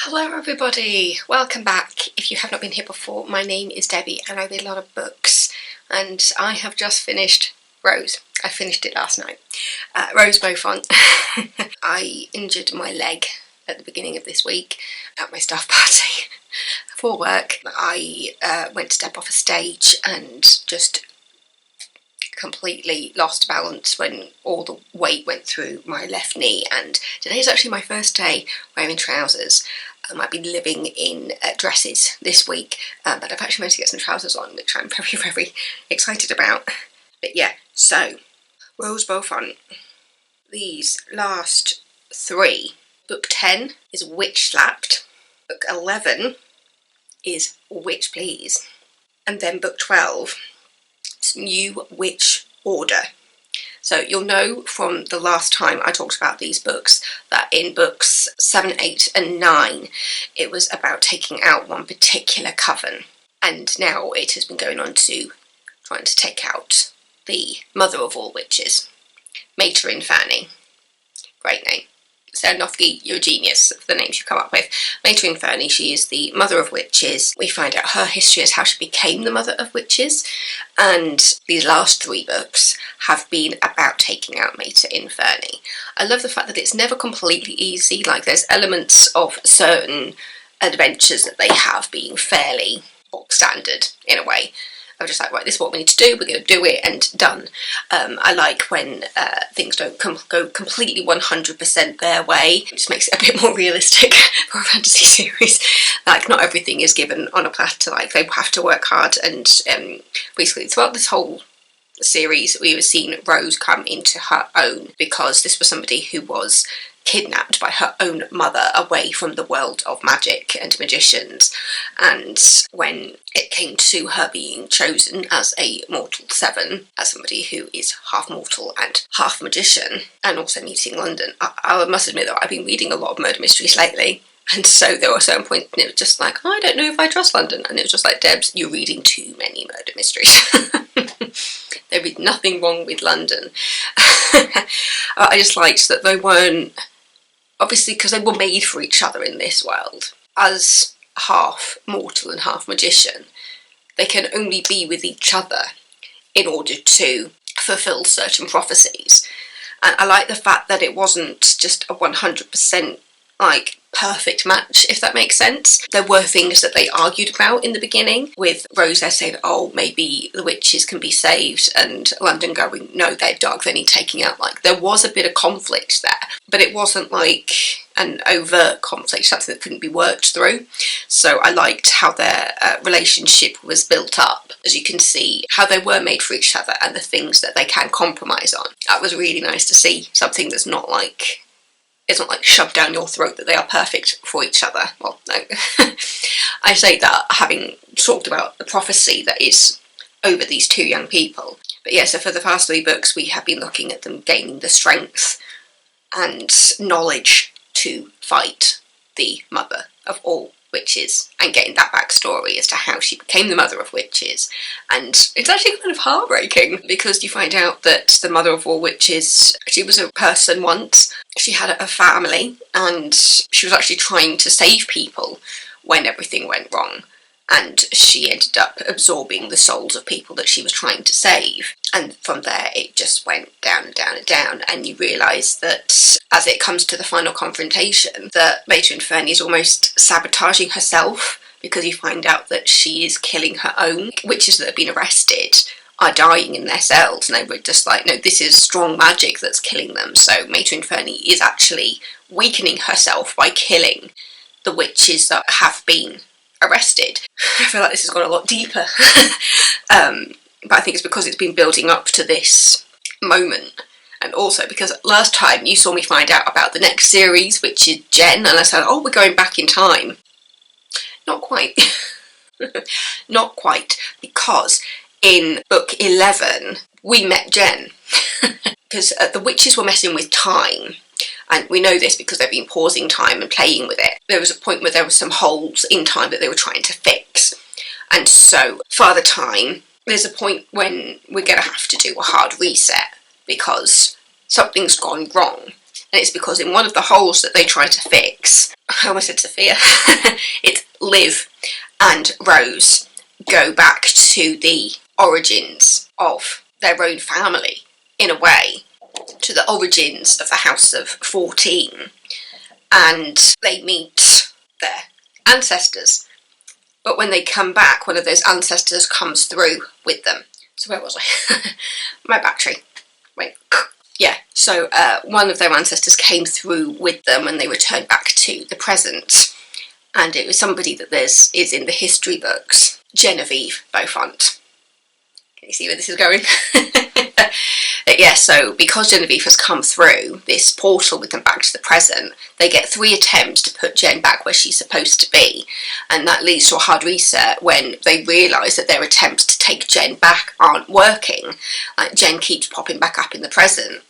Hello everybody, welcome back. If you have not been here before, my name is Debbie and I read a lot of books, and I have just finished Rose. I finished it last night. Rose Beaufont. I injured my leg at the beginning of this week at my staff party for work. I went to step off a stage and just completely lost balance when all the weight went through my left knee, and today is actually my first day wearing trousers. I've been living in dresses this week, but I've actually managed to get some trousers on, which I'm very excited about. But yeah, so Rose Beaufont. These last three. Book 10 is Witch Slapped. Book 11 is Witch Please. And then book 12 is New Witch Order. So you'll know from the last time I talked about these books that in books 7, 8 and 9 it was about taking out one particular coven, and now it has been going on to trying to take out the mother of all witches, Mater Infernal. Great name. So Noffke, you're a genius for the names you come up with. Mater Infernal, she is the mother of witches. We find out her history as how she became the mother of witches, and these last three books have been about taking out Mater Infernal. I love the fact that it's never completely easy. Like, there's elements of certain adventures that they have being fairly bog standard in a way. I'm just like, right, this is what we need to do, we're going to do it, and done. I like when things don't go completely 100% their way. It just makes it a bit more realistic for a fantasy series. Like, not everything is given on a platter. Like, they have to work hard, and basically throughout this whole series we were seeing Rose come into her own, because this was somebody who was kidnapped by her own mother away from the world of magic and magicians, and when it came to her being chosen as a mortal 7, as somebody who is half mortal and half magician, and also meeting London, I must admit that I've been reading a lot of murder mysteries lately, and so there were certain points and it was just like, I don't know if I trust London, and it was just like, Debs, you're reading too many murder mysteries. There is nothing wrong with London. I just liked that they weren't, obviously because they were made for each other in this world, as half mortal and half magician, they can only be with each other in order to fulfill certain prophecies. And I like the fact that it wasn't just a 100% like perfect match, if that makes sense. There were things that they argued about in the beginning, with Rose there saying, oh, maybe the witches can be saved, and London going, no, they're dark, they need taking out. Like, there was a bit of conflict there, but it wasn't like an overt conflict, something that couldn't be worked through. So I liked how their relationship was built up, as you can see how they were made for each other and the things that they can compromise on. That was really nice to see, something that's not like, it's not like shoved down your throat that they are perfect for each other. Well, no. I say that having talked about the prophecy that is over these two young people. But yeah, so for the past 3 books we have been looking at them gaining the strength and knowledge to fight the mother of all witches, and getting that backstory as to how she became the mother of witches. And it's actually kind of heartbreaking, because you find out that the mother of all witches, she was a person once, she had a family, and she was actually trying to save people when everything went wrong, and she ended up absorbing the souls of people that she was trying to save. And from there it just went down and down and down, and you realise that as it comes to the final confrontation, that Mater Infernal is almost sabotaging herself, because you find out that she is killing her own witches that have been arrested are dying in their cells, and they were just like, no, this is strong magic that's killing them. So Mater Infernal is actually weakening herself by killing the witches that have been arrested. I feel like this has gone a lot deeper. But I think it's because it's been building up to this moment, and also because last time you saw me find out about the next series, which is Jen, and I said, oh, we're going back in time. Not quite. Not quite, because in book 11 we met Jen. Because the witches were messing with time, and we know this because they've been pausing time and playing with it. There was a point where there were some holes in time that they were trying to fix, and so Father Time, there's a point when we're going to have to do a hard reset because something's gone wrong. And it's because in one of the holes that they try to fix, I almost said Sophia, it's Liv and Rose go back to the origins of their own family, in a way, to the origins of the House of 14, and they meet their ancestors. But when they come back, one of those ancestors comes through with them. So where was I? My battery. Wait. Yeah, so one of their ancestors came through with them and they returned back to the present. And it was somebody that is in the history books, Genevieve Beaufont. Can you see where this is going? Yeah, so because Genevieve has come through this portal with them back to the present, they get 3 attempts to put Jen back where she's supposed to be. And that leads to a hard reset when they realise that their attempts to take Jen back aren't working. Jen keeps popping back up in the present.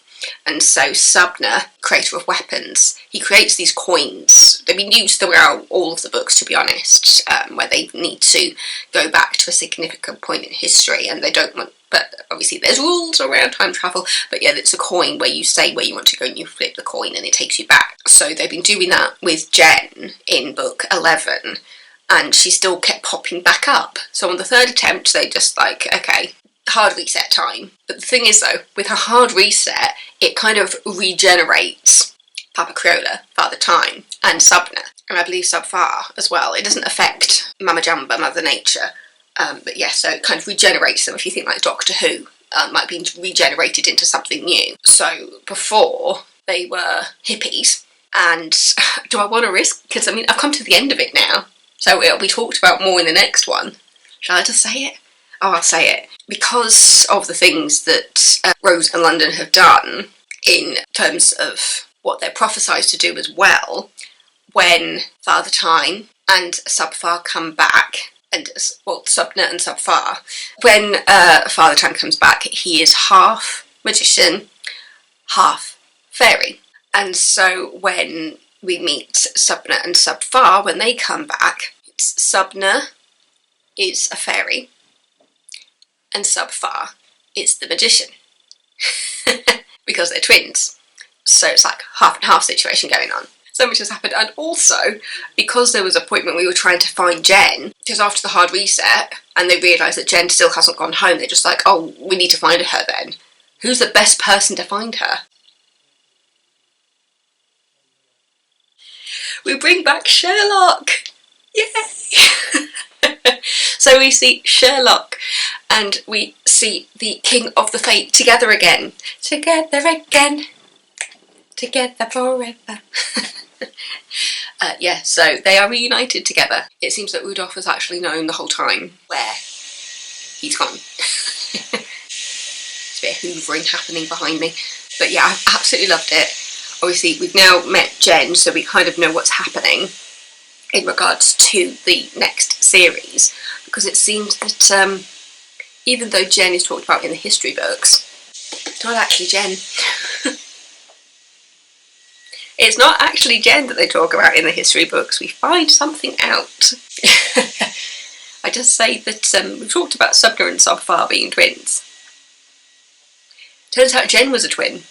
And so Subner, creator of weapons, he creates these coins. They've been used throughout all of the books, to be honest, where they need to go back to a significant point in history, and they don't want, but obviously there's rules around time travel, but yeah, it's a coin where you say where you want to go and you flip the coin and it takes you back. So they've been doing that with Jen in book 11, and she still kept popping back up. So on the 3rd attempt, they just like, okay, hard reset time. But the thing is though, with her hard reset, it kind of regenerates Papa Criolla, Father Time, and Subner, and I believe Subfar as well. It doesn't affect Mama Jamba, Mother Nature, but yeah, so it kind of regenerates them. If you think like Doctor Who, might be regenerated into something new. So before, they were hippies, and do I want to risk, because I mean, I've come to the end of it now, so it'll be talked about more in the next one. Shall I just say it? Oh, I'll say it. Because of the things that Rose and London have done in terms of what they're prophesied to do as well, when Father Time and Subfar come back, and, well, Subner and Subfar, when Father Time comes back, he is half magician, half fairy. And so when we meet Subner and Subfar, when they come back, Subner is a fairy, and Subfar is the magician. Because they're twins. So it's like half and half situation going on. So much has happened. And also, because there was a point when we were trying to find Jen, because after the hard reset, and they realised that Jen still hasn't gone home, they're just like, oh, we need to find her then. Who's the best person to find her? We bring back Sherlock! Yay! So we see Sherlock, and we see the King of the Fate together again. Together again. Together forever. Yeah, so they are reunited together. It seems that Rudolph has actually known the whole time where he's gone. There's a bit of hoovering happening behind me. But yeah, I absolutely loved it. Obviously, we've now met Jen, so we kind of know what's happening in regards to the next series, because it seems that even though Jen is talked about in the history books, it's not actually Jen. It's not actually Jen that they talk about in the history books. We find something out. I just say that we've talked about Subner and Subfar being twins. Turns out Jen was a twin,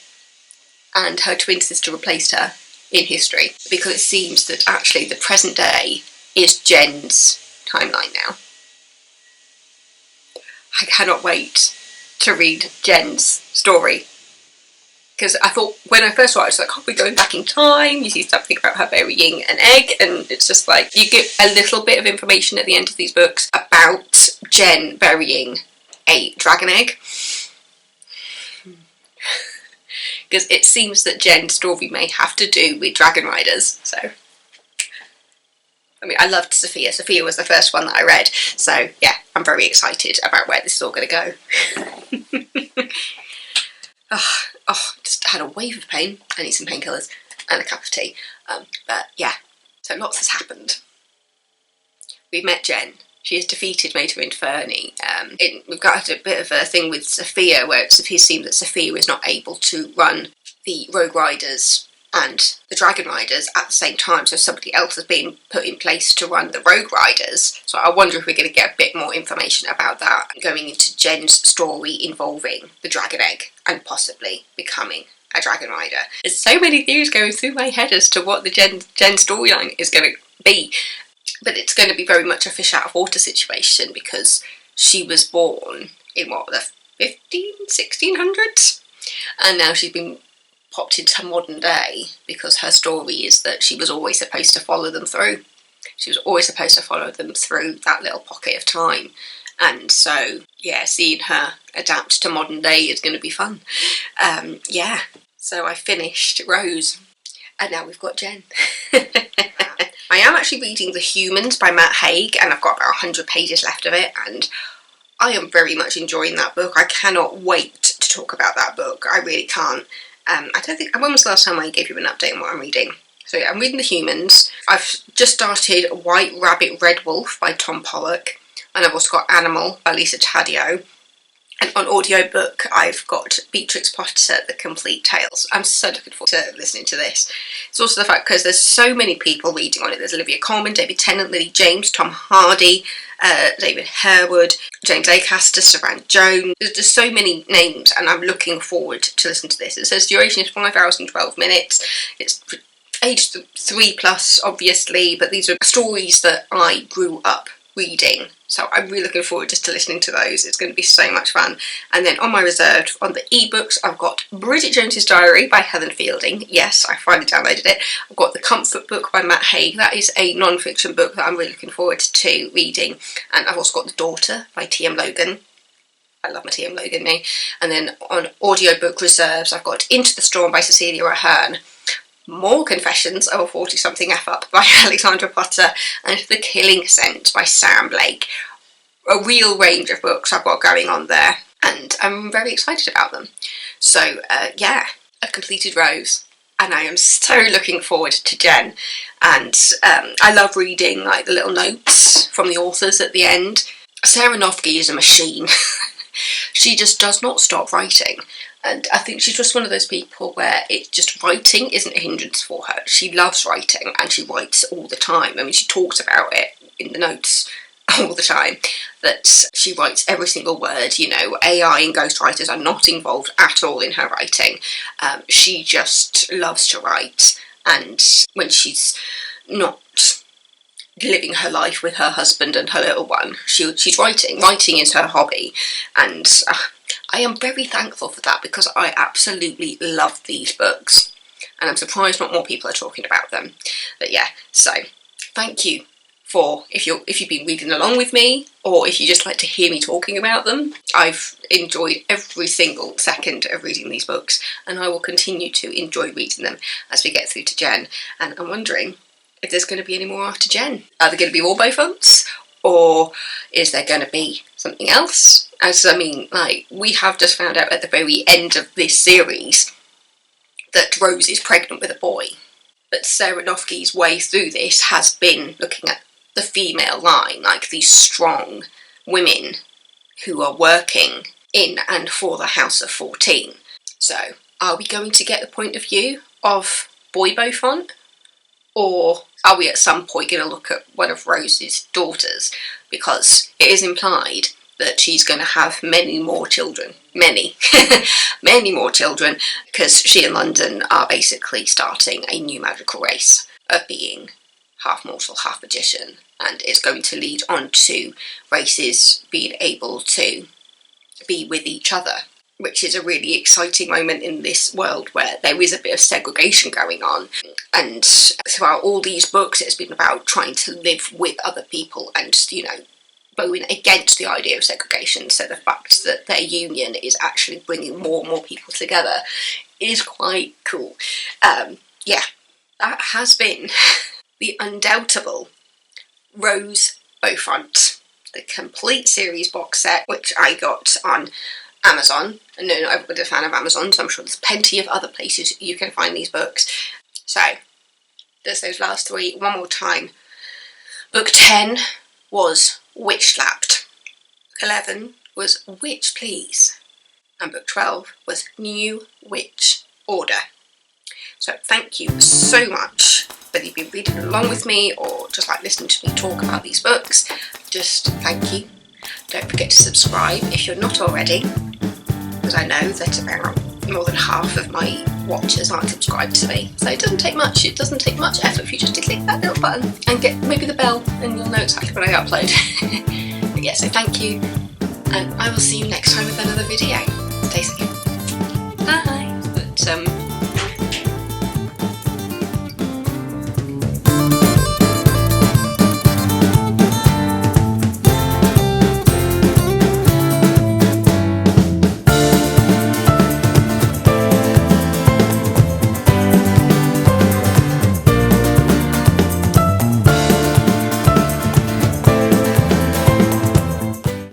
and her twin sister replaced her in history, because it seems that actually the present day is Jen's timeline now. I cannot wait to read Jen's story, because I thought, when I first saw it, I was like, oh, we're going back in time, you see something about her burying an egg, and it's just like, you get a little bit of information at the end of these books about Jen burying a dragon egg. Because it seems that Jen's story may have to do with dragon riders, so... I mean, I loved Sophia. Sophia was the first one that I read, so yeah, I'm very excited about where this is all going to go. Just had a wave of pain. I need some painkillers and a cup of tea. But yeah, so lots has happened. We've met Jen. She has defeated Mater Inferni. We've got a bit of a thing with Sophia, where it seems that Sophia is not able to run the Rogue Riders and the Dragon Riders at the same time, so somebody else has been put in place to run the Rogue Riders. So I wonder if we're going to get a bit more information about that going into Jen's story involving the Dragon Egg and possibly becoming a dragon rider. There's so many theories going through my head as to what the Jen storyline is going to be, but it's going to be very much a fish out of water situation because she was born in what, the 1600s, and now she's been popped into modern day because her story is that she was always supposed to follow them through. She was always supposed to follow them through that little pocket of time. And so, yeah, seeing her adapt to modern day is going to be fun. Yeah, so I finished Rose, and now we've got Jen. I am actually reading The Humans by Matt Haig, and I've got about 100 pages left of it, and I am very much enjoying that book. I cannot wait to talk about that book. I really can't. I don't think... When was the last time I gave you an update on what I'm reading? So yeah, I'm reading The Humans. I've just started White Rabbit, Red Wolf by Tom Pollock. And I've also got Animal by Lisa Taddeo. And on audiobook, I've got Beatrix Potter, The Complete Tales. I'm so looking forward to listening to this. It's also the fact because there's so many people reading on it. There's Olivia Colman, David Tennant, Lily James, Tom Hardy, David Harewood, James Acaster, Saran Jones. There's just so many names, and I'm looking forward to listen to this. It says duration is 5 hours and 12 minutes. It's age 3+, obviously, but these are stories that I grew up reading, so I'm really looking forward just to listening to those. It's going to be so much fun. And then on my reserved, on the ebooks, I've got Bridget Jones's Diary by Helen Fielding. Yes, I finally downloaded it. I've got The Comfort Book by Matt Haig. That is a non-fiction book that I'm really looking forward to reading. And I've also got The Daughter by T.M. Logan. I love my T.M. Logan, me. And then on audiobook reserves, I've got Into the Storm by Cecilia Ahern. More Confessions of a 40-something F-Up by Alexandra Potter, and The Killing Scent by Sam Blake. A real range of books I've got going on there, and I'm very excited about them. So, yeah, I've completed Rose, and I am so looking forward to Jen. And I love reading like the little notes from the authors at the end. Sarah Noffke is a machine. She just does not stop writing. And I think she's just one of those people where it's just writing isn't a hindrance for her. She loves writing and she writes all the time. I mean, she talks about it in the notes all the time, that she writes every single word. You know, AI and ghostwriters are not involved at all in her writing. She just loves to write. And when she's not living her life with her husband and her little one, she's writing. Writing is her hobby. And I am very thankful for that because I absolutely love these books, and I'm surprised not more people are talking about them. But yeah, so thank you for if you've been reading along with me, or if you just like to hear me talking about them. I've enjoyed every single second of reading these books, and I will continue to enjoy reading them as we get through to Jen. And I'm wondering if there's going to be any more after Jen. Are there going to be more Beaufonts? Or is there going to be something else? As I mean, like, we have just found out at the very end of this series that Rose is pregnant with a boy. But Sarah Noffke's way through this has been looking at the female line, like these strong women who are working in and for the House of 14. So, are we going to get the point of view of Boy Beaufont? Or are we at some point going to look at one of Rose's daughters? Because it is implied that she's going to have many more children. Many. Many more children. Because she and London are basically starting a new magical race of being half mortal, half magician. And it's going to lead on to races being able to be with each other, which is a really exciting moment in this world where there is a bit of segregation going on. And throughout all these books, it's been about trying to live with other people and, you know, going against the idea of segregation. So the fact that their union is actually bringing more and more people together is quite cool. Yeah, that has been the undoubtable Rose Beaufont, the complete series box set, which I got on Amazon. And no, not everybody's a fan of Amazon, so I'm sure there's plenty of other places you can find these books. So, there's those last three one more time. Book 10 was Witch Slapped. 11 was Witch Please. And book 12 was New Witch Order. So thank you so much, whether you've been reading along with me or just like listening to me talk about these books. Just thank you. Don't forget to subscribe if you're not already, because I know that about more than half of my watchers aren't subscribed to me, so it doesn't take much. It doesn't take much effort for you just to click that little button and get maybe the bell, and you'll know exactly when I upload. But yeah, so thank you, and I will see you next time with another video. Stay safe.